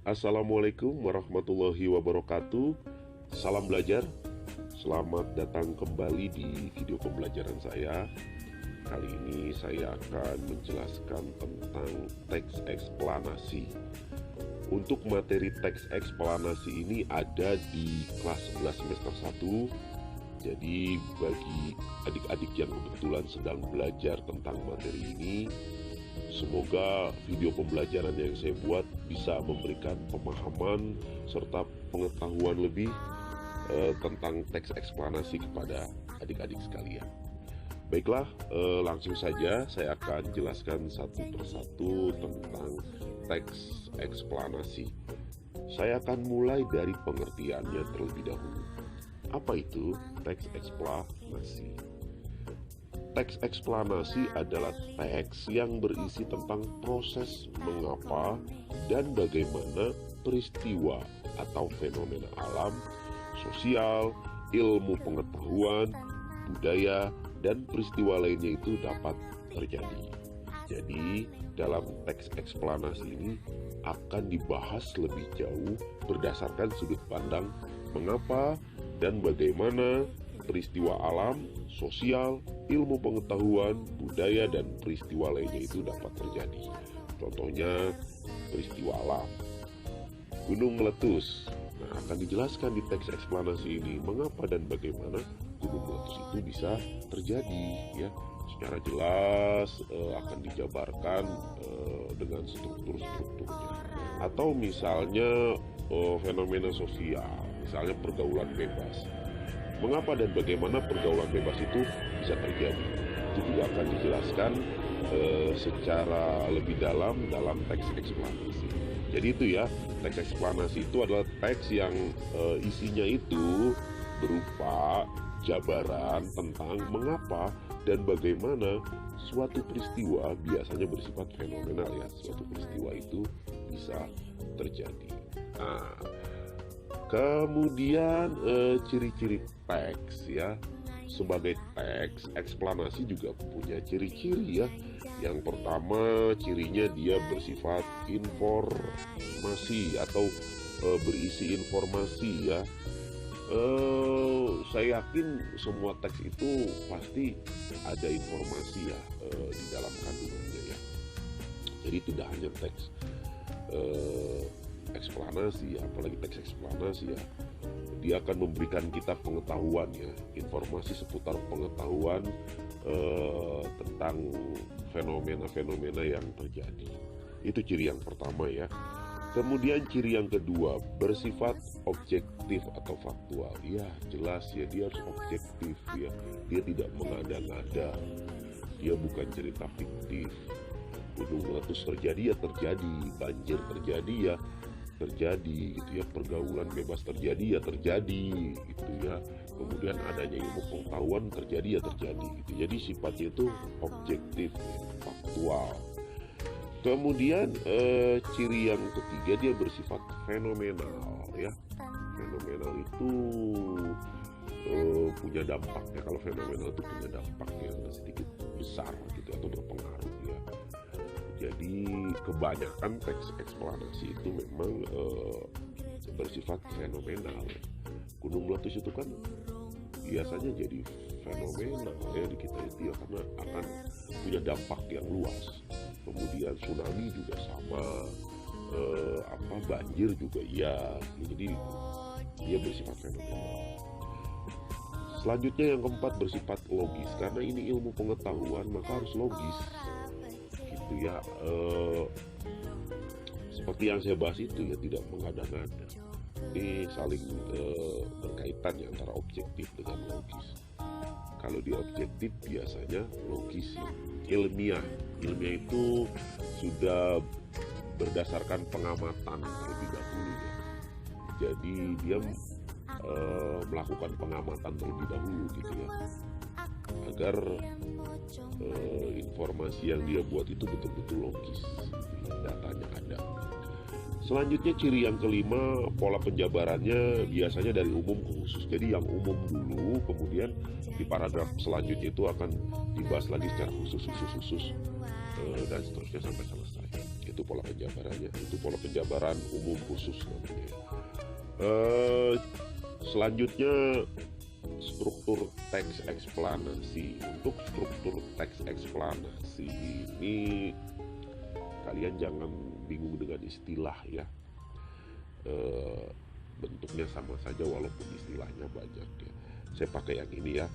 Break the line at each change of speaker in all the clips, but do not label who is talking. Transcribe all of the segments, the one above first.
Assalamualaikum warahmatullahi wabarakatuh. Salam belajar. Selamat datang kembali di video pembelajaran saya. Kali ini saya akan menjelaskan tentang teks eksplanasi. Untuk materi teks eksplanasi ini ada di kelas 11 semester 1. Jadi bagi adik-adik yang kebetulan sedang belajar tentang materi ini, semoga video pembelajaran yang saya buat bisa memberikan pemahaman serta pengetahuan lebih tentang teks eksplanasi kepada adik-adik sekalian. Baiklah, langsung saja saya akan jelaskan satu persatu tentang teks eksplanasi. Saya akan mulai dari pengertiannya terlebih dahulu. Apa itu teks eksplanasi? Teks eksplanasi adalah teks yang berisi tentang proses mengapa dan bagaimana peristiwa atau fenomena alam, sosial, ilmu pengetahuan, budaya, dan peristiwa lainnya itu dapat terjadi. Jadi, dalam teks eksplanasi ini akan dibahas lebih jauh berdasarkan sudut pandang mengapa dan bagaimana peristiwa alam, sosial, ilmu pengetahuan, budaya, dan peristiwa lainnya itu dapat terjadi. Contohnya, peristiwa alam. Gunung meletus. Nah, akan dijelaskan di teks eksplanasi ini mengapa dan bagaimana gunung meletus itu bisa terjadi, ya. Secara jelas akan dijabarkan dengan struktur-strukturnya. Atau misalnya fenomena sosial, misalnya pergaulan bebas. Mengapa dan bagaimana pergaulan bebas itu bisa terjadi? Itu juga akan dijelaskan secara lebih dalam teks eksplanasi. Jadi itu ya, teks eksplanasi itu adalah teks yang isinya itu berupa jabaran tentang mengapa dan bagaimana suatu peristiwa, biasanya bersifat fenomenal ya, suatu peristiwa itu bisa terjadi. Nah, kemudian ciri-ciri teks ya. Sebagai teks, eksplanasi juga punya ciri-ciri ya. Yang pertama, cirinya dia bersifat informasi atau berisi informasi ya. Saya yakin semua teks itu pasti ada informasi ya di dalam kandungannya ya. Jadi tidak hanya teks eksplanasi ya, apalagi teks eksplanasi ya, dia akan memberikan kita pengetahuan ya, informasi seputar pengetahuan tentang fenomena-fenomena yang terjadi. Itu ciri yang pertama ya. Kemudian ciri yang kedua, bersifat objektif atau faktual. Ya jelas ya, dia harus objektif ya, dia tidak mengada-ngada, dia bukan cerita fiktif. Gunung meletus terjadi ya terjadi, banjir terjadi ya terjadi gitu ya, pergaulan bebas terjadi ya terjadi gitu ya, kemudian adanya ilmu pengetahuan terjadi ya terjadi gitu. Jadi sifatnya itu objektif ya, faktual. Kemudian ciri yang ketiga, dia bersifat fenomenal ya. Fenomenal itu punya dampaknya. Kalau fenomenal itu punya dampaknya sedikit besar gitu atau berpengaruh ya. Jadi kebanyakan teks eksplanasi itu memang bersifat fenomenal. Gunung meletus itu kan biasanya jadi fenomenal ya di kita itu ya, karena akan punya dampak yang luas. Kemudian tsunami juga sama, banjir juga ya. Jadi dia bersifat fenomenal. Selanjutnya yang keempat, bersifat logis. Karena ini ilmu pengetahuan maka harus logis gitu ya. Seperti yang saya bahas itu ya, tidak mengada-ngada. Ini saling berkaitan ya, antara objektif dengan logis. Kalau dia objektif biasanya logis ya. Ilmiah itu sudah berdasarkan pengamatan terlebih dahulu ya. Jadi dia melakukan pengamatan terlebih dahulu gitu ya, agar informasi yang dia buat itu betul-betul logis, datanya ada. Selanjutnya ciri yang kelima, pola penjabarannya biasanya dari umum ke khusus. Jadi yang umum dulu, kemudian di paragraf selanjutnya itu akan dibahas lagi secara khusus dan seterusnya sampai selesai gitu. itu pola penjabarannya. Itu pola penjabaran umum khusus namanya. Selanjutnya struktur teks eksplanasi. Untuk struktur teks eksplanasi ini kalian jangan bingung dengan istilah ya. Bentuknya sama saja walaupun istilahnya banyak ya. Saya pakai yang ini ya.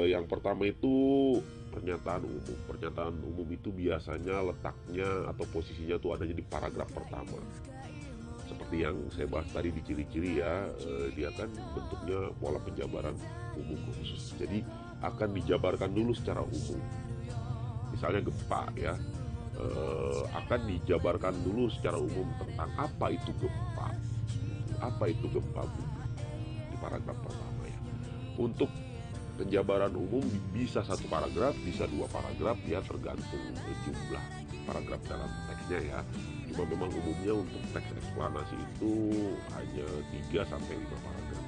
Yang pertama itu pernyataan umum. Pernyataan umum itu biasanya letaknya atau posisinya tuh adanya di paragraf pertama. Seperti yang saya bahas tadi di ciri-ciri ya, dia kan bentuknya pola penjabaran umum khusus. Jadi akan dijabarkan dulu secara umum. Misalnya gempa ya, akan dijabarkan dulu secara umum tentang apa itu gempa. Apa itu gempa bumi di paragraf pertama ya. Untuk penjabaran umum bisa satu paragraf, bisa dua paragraf ya, tergantung jumlah paragraf dalam teksnya ya. Cuma memang umumnya untuk teks eksplanasi itu hanya 3-5 paragraf.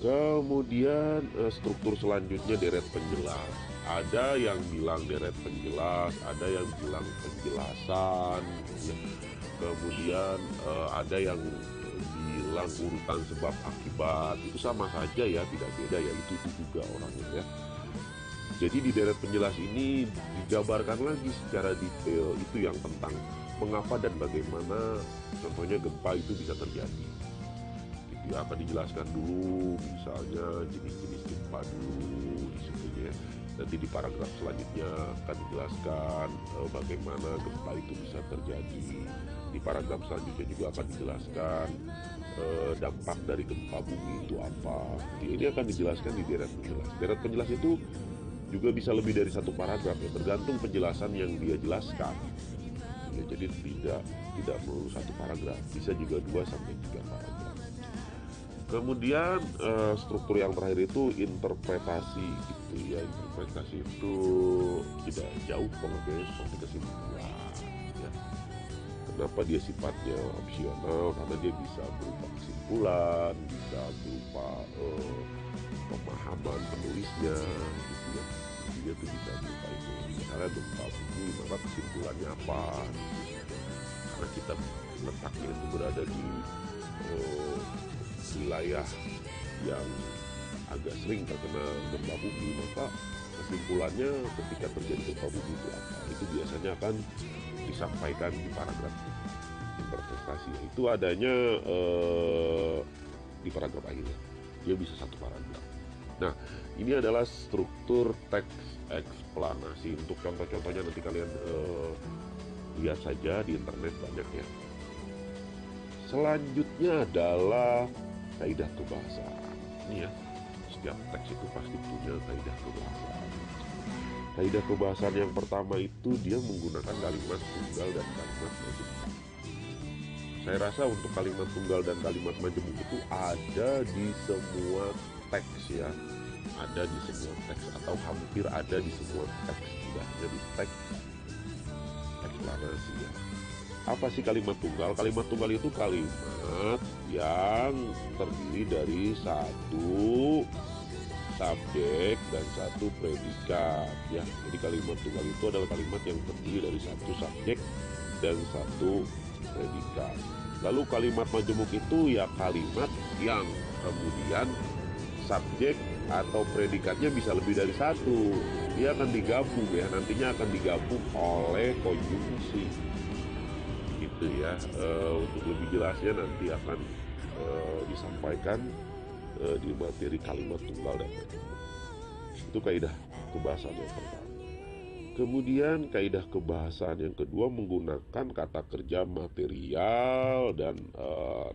Kemudian struktur selanjutnya deret penjelas. Ada yang bilang deret penjelas, ada yang bilang penjelasan ya. Kemudian ada yang bilang urutan sebab akibat. Itu sama saja ya, tidak beda ya, itu juga orangnya ya. Jadi di deret penjelas ini dijabarkan lagi secara detail itu yang tentang mengapa dan bagaimana contohnya gempa itu bisa terjadi. Itu akan dijelaskan dulu, misalnya jenis-jenis gempa dulu di situ ya. Nanti di paragraf selanjutnya akan dijelaskan bagaimana gempa itu bisa terjadi. Di paragraf selanjutnya juga akan dijelaskan dampak dari gempa bumi itu apa. Ini akan dijelaskan di deret penjelas. Deret penjelas itu juga bisa lebih dari satu paragraf ya, tergantung penjelasan yang dia jelaskan ya, jadi tidak melulu satu paragraf, bisa juga 2-3 paragraf. Kemudian struktur yang terakhir itu interpretasi gitu ya. Interpretasi itu tidak jauh pengertiannya seperti kesimpulan ya. Kenapa dia sifatnya opsional? Karena dia bisa berupa kesimpulan, bisa berupa pemahaman penulisnya gitu ya. Dia tuh bisa berupa itu. Misalnya gempa bumi, maka kesimpulannya apa? Karena kita letaknya itu berada di wilayah yang agak sering terkena gempa bumi, maka kesimpulannya ketika terjadi gempa bumi itu apa? Itu biasanya akan disampaikan di paragraf interpretasi. Itu adanya di paragraf akhirnya. Dia bisa satu paragraf. Nah, ini adalah struktur teks eksplanasi. Untuk contoh-contohnya nanti kalian lihat saja di internet banyak ya. Selanjutnya adalah kaidah kebahasaan. Ini ya, setiap teks itu pasti punya kaidah kebahasaan. Kaidah kebahasaan yang pertama itu dia menggunakan kalimat tunggal dan kalimat majemuk. Saya rasa untuk kalimat tunggal dan kalimat majemuk itu ada di semua teks ya, ada di semua teks atau hampir ada di semua teks, tidak hanya di teks eksplanasi ya. Apa sih kalimat tunggal? Kalimat tunggal itu kalimat yang terdiri dari satu subjek dan satu predikat ya. Jadi kalimat tunggal itu adalah kalimat yang terdiri dari satu subjek dan satu predikat. Lalu kalimat majemuk itu ya kalimat yang kemudian subjek atau predikatnya bisa lebih dari satu. Dia akan digabung ya, nantinya akan digabung oleh konjungsi gitu ya. Untuk lebih jelasnya nanti akan disampaikan di materi kalimat tunggal dan majemuk. Itu kaidah kebahasaan yang pertama. Kemudian kaidah kebahasaan yang kedua menggunakan kata kerja material dan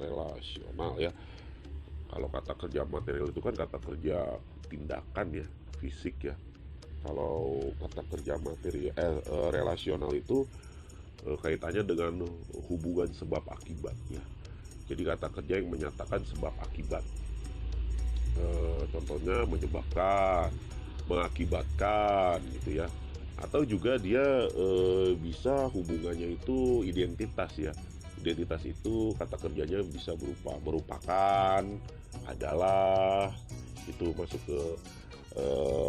relasional ya. Kalau kata kerja material itu kan kata kerja tindakan ya, fisik ya. Kalau kata kerja material relasional itu kaitannya dengan hubungan sebab akibat ya. Jadi kata kerja yang menyatakan sebab akibat. Contohnya menyebabkan, mengakibatkan gitu ya. Atau juga dia bisa hubungannya itu identitas ya. Identitas itu kata kerjanya bisa berupa merupakan, adalah, itu masuk ke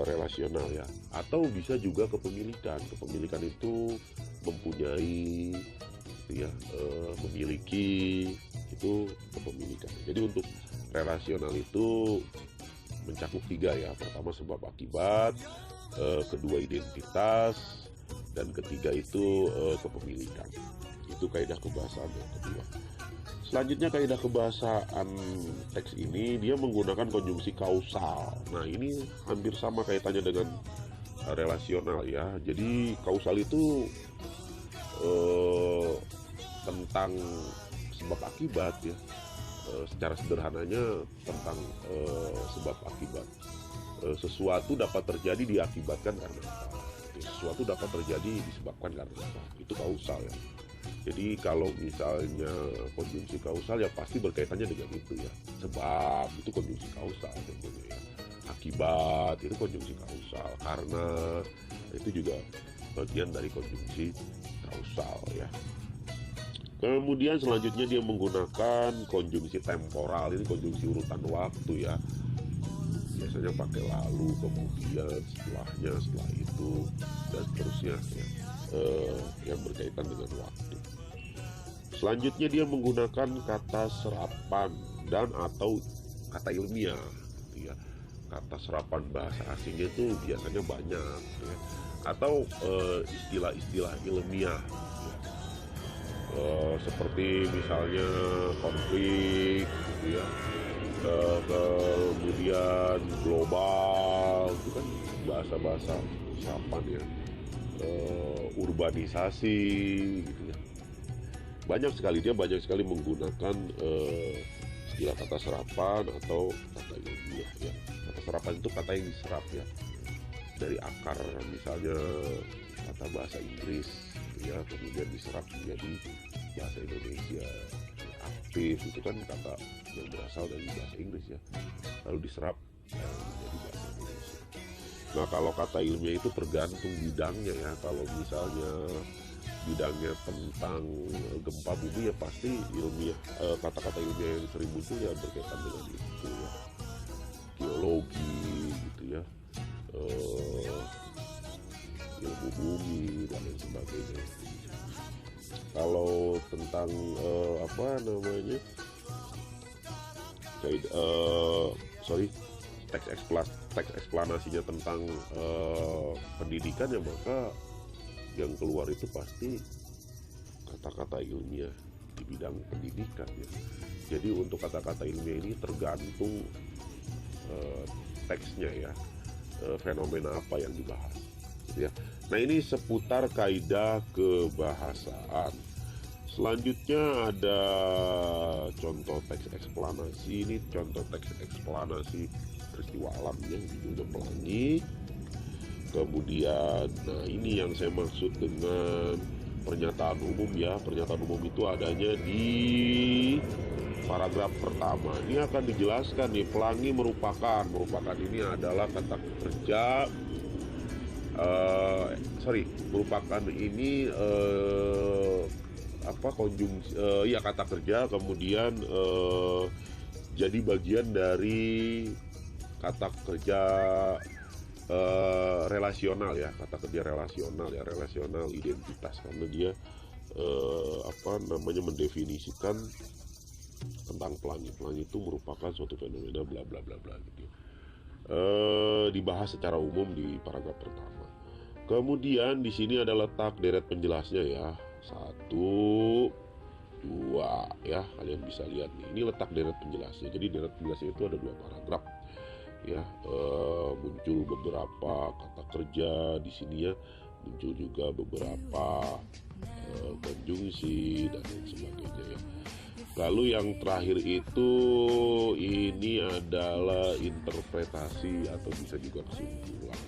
relasional ya, atau bisa juga kepemilikan. Kepemilikan itu mempunyai ya, memiliki, itu kepemilikan. Jadi untuk relasional itu mencakup 3 ya. Pertama sebab akibat, kedua identitas, dan ketiga itu kepemilikan. Itu kaidah kebahasaan yang kedua. Selanjutnya kaidah kebahasaan teks ini dia menggunakan konjungsi kausal. Nah ini hampir sama kaitannya dengan relasional ya. Jadi kausal itu tentang sebab akibat ya. Secara sederhananya tentang sebab akibat. Sesuatu dapat terjadi diakibatkan karena apa? Sesuatu dapat terjadi disebabkan karena apa? Itu kausal ya. Jadi kalau misalnya konjungsi kausal ya pasti berkaitannya dengan itu ya. Sebab itu konjungsi kausal tentunya ya. Akibat itu konjungsi kausal, karena itu juga bagian dari konjungsi kausal ya. Kemudian selanjutnya dia menggunakan konjungsi temporal. Ini konjungsi urutan waktu ya. Biasanya pakai lalu, kemudian, setelahnya, setelah itu, dan seterusnya ya. Yang berkaitan dengan waktu. Selanjutnya dia menggunakan kata serapan dan atau kata ilmiah ya. Kata serapan bahasa asingnya itu biasanya banyak ya. Atau istilah-istilah ilmiah ya. Seperti misalnya konflik gitu ya, kemudian global, itu kan bahasa-bahasa serapan ya. Urbanisasi gitu ya, banyak sekali menggunakan istilah kata serapan atau kata ilmiah ya. Kata serapan itu kata yang diserap ya dari akar, misalnya kata bahasa Inggris gitu ya, kemudian diserap menjadi bahasa Indonesia. Aktif itu kan kata yang berasal dari bahasa Inggris ya, lalu diserap menjadi bahasa Indonesia. Nah kalau kata ilmiah itu tergantung bidangnya ya. Kalau misalnya bidangnya tentang gempa bumi ya pasti ilmiah, kata-kata ilmiah yang sering muncul ya berkaitan dengan itu ya. Geologi gitu ya, ilmu bumi dan lain sebagainya. Kalau tentang teks eksplanasinya tentang pendidikan ya, maka yang keluar itu pasti kata-kata ilmiah di bidang pendidikan ya. Jadi untuk kata-kata ilmiah ini tergantung teksnya ya, fenomena apa yang dibahas gitu ya. Nah ini seputar kaidah kebahasaan. Selanjutnya ada contoh teks eksplanasi. Ini contoh teks eksplanasi peristiwa alam yang judulnya Pelangi. Kemudian, nah ini yang saya maksud dengan pernyataan umum ya. Pernyataan umum itu adanya di paragraf pertama. Ini akan dijelaskan nih, pelangi merupakan ini adalah kata kerja. Merupakan ini konjungsi kata kerja, kemudian jadi bagian dari kata kerja relasional ya, kata kerja relasional ya, relasional identitas, karena dia mendefinisikan tentang pelangi itu merupakan suatu fenomena bla bla bla bla gitu. Dibahas secara umum di paragraf pertama. Kemudian di sini ada letak deret penjelasnya ya, 1, 2 ya, kalian bisa lihat nih, ini letak deret penjelasnya. Jadi deret penjelasnya itu ada 2 paragraf ya. Muncul beberapa kata kerja di sini ya, muncul juga beberapa konjungsi dan lain sebagainya ya. Lalu yang terakhir itu ini adalah interpretasi atau bisa juga kesimpulan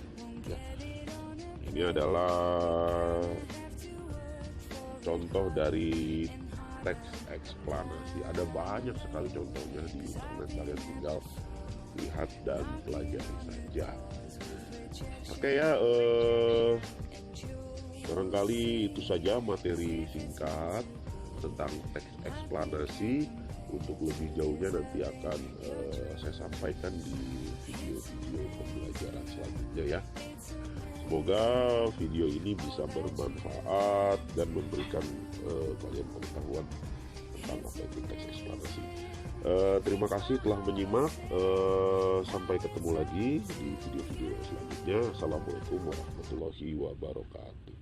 ya. Ini adalah contoh dari teks eksplanasi. Ada banyak sekali contohnya di internet, kalian tinggal lihat dan pelajari saja. Oke ya, barangkali itu saja materi singkat tentang teks eksplanasi Untuk lebih jauhnya nanti akan saya sampaikan di video-video pembelajaran selanjutnya ya. Semoga video ini bisa bermanfaat dan memberikan kalian pengetahuan tentang apa itu teks eksplanasi. Terima kasih telah menyimak. Sampai ketemu lagi di video-video selanjutnya. Assalamualaikum warahmatullahi wabarakatuh.